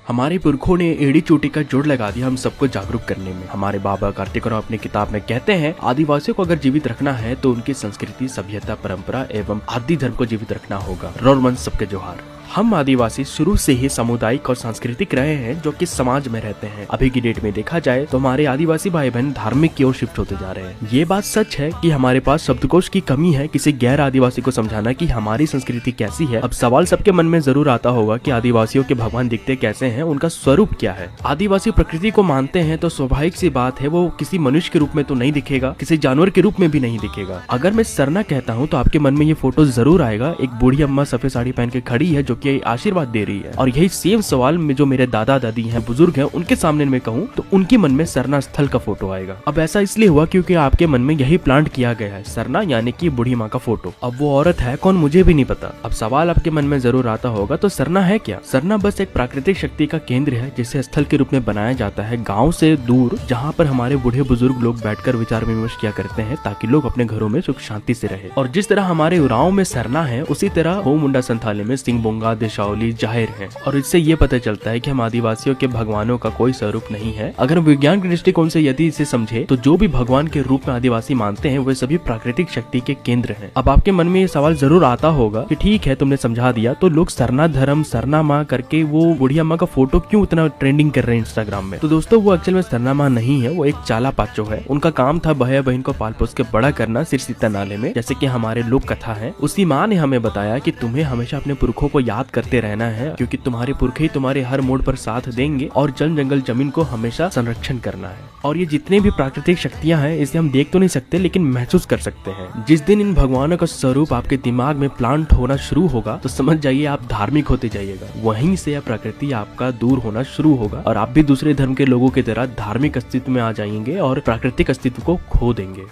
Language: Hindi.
हमारे पुरखों ने एड़ी चोटी का जोड़ लगा दिया हम सबको जागरूक करने में। हमारे बाबा कार्तिक राव अपनी किताब में कहते हैं, आदिवासियों को अगर जीवित रखना है तो उनकी संस्कृति, सभ्यता, परंपरा एवं आदि धर्म को जीवित रखना होगा। रौरमंच सबके जोहार। हम आदिवासी शुरू से ही सामुदायिक और सांस्कृतिक रहे हैं, जो कि समाज में रहते हैं। अभी की डेट में देखा जाए तो हमारे आदिवासी भाई बहन धार्मिक की ओर शिफ्ट होते जा रहे हैं। ये बात सच है कि हमारे पास शब्दकोश की कमी है किसी गैर आदिवासी को समझाना कि हमारी संस्कृति कैसी है। अब सवाल सबके मन में जरूर आता होगा कि आदिवासियों के भगवान दिखते कैसे हैं, उनका स्वरूप क्या है। आदिवासी प्रकृति को मानते हैं तो स्वाभाविक सी बात है वो किसी मनुष्य के रूप में तो नहीं दिखेगा, किसी जानवर के रूप में भी नहीं दिखेगा। अगर मैं सरना कहता हूँ तो आपके मन में ये फोटो जरूर आएगा। एक बूढ़ी अम्मा सफेद साड़ी पहन के खड़ी है जो कि आशीर्वाद दे रही है। और यही सेम सवाल में जो मेरे दादा दादी हैं, बुजुर्ग हैं, उनके सामने मैं कहूँ तो उनके मन में सरना स्थल का फोटो आएगा। अब ऐसा इसलिए हुआ क्योंकि आपके मन में यही प्लांट किया गया है, सरना यानी कि बूढ़ी माँ का फोटो। अब वो औरत है कौन मुझे भी नहीं पता। अब सवाल आपके मन में जरूर आता होगा, तो सरना है क्या? सरना बस एक प्राकृतिक शक्ति का केंद्र है जिसे स्थल के रूप में बनाया जाता है गाँव से दूर, जहाँ पर हमारे बूढ़े बुजुर्ग लोग बैठकर विचार विमर्श किया करते हैं ताकि लोग अपने घरों में सुख शांति से रहे। और जिस तरह हमारे उरांव में सरना है, उसी तरह हो मुंडा संथाली में सिंह बोंगा, देशावली, जाहिर है। और इससे ये पता चलता है कि हम आदिवासियों के भगवानों का कोई स्वरूप नहीं है। अगर विज्ञान के दृष्टिकोण से यदि इसे समझे तो जो भी भगवान के रूप में आदिवासी मानते हैं वे सभी प्राकृतिक शक्ति के केंद्र हैं। अब आपके मन में ये सवाल जरूर आता होगा कि ठीक है तुमने समझा दिया, तो लोग सरना धर्म, सरना माँ करके वो बुढ़िया माँ का फोटो क्यों इतना ट्रेंडिंग कर रहे हैं इंस्टाग्राम में? तो दोस्तों वो एक्चुअल में सरना माँ नहीं है, वो एक चाला पाचो है। उनका काम था भैया बहन को पाल पोस के बड़ा करना सिरसीता नाले में, जैसे कि हमारे लोक कथा है। उसी माँ ने हमें बताया कि तुम्हें हमेशा अपने पुरखों को याद करते रहना है, क्योंकि तुम्हारे पुरखे तुम्हारे हर मोड़ पर साथ देंगे और जल जंगल जमीन को हमेशा संरक्षण करना है। और ये जितने भी प्राकृतिक शक्तियां हैं इसे हम देख तो नहीं सकते लेकिन महसूस कर सकते हैं। जिस दिन इन भगवानों का स्वरूप आपके दिमाग में प्लांट होना शुरू होगा तो समझ जाइए आप धार्मिक होते जाइएगा। वहीं से प्रकृति आपका दूर होना शुरू होगा और आप भी दूसरे धर्म के लोगों की तरह धार्मिक अस्तित्व में आ जाएंगे और प्राकृतिक अस्तित्व को खो देंगे।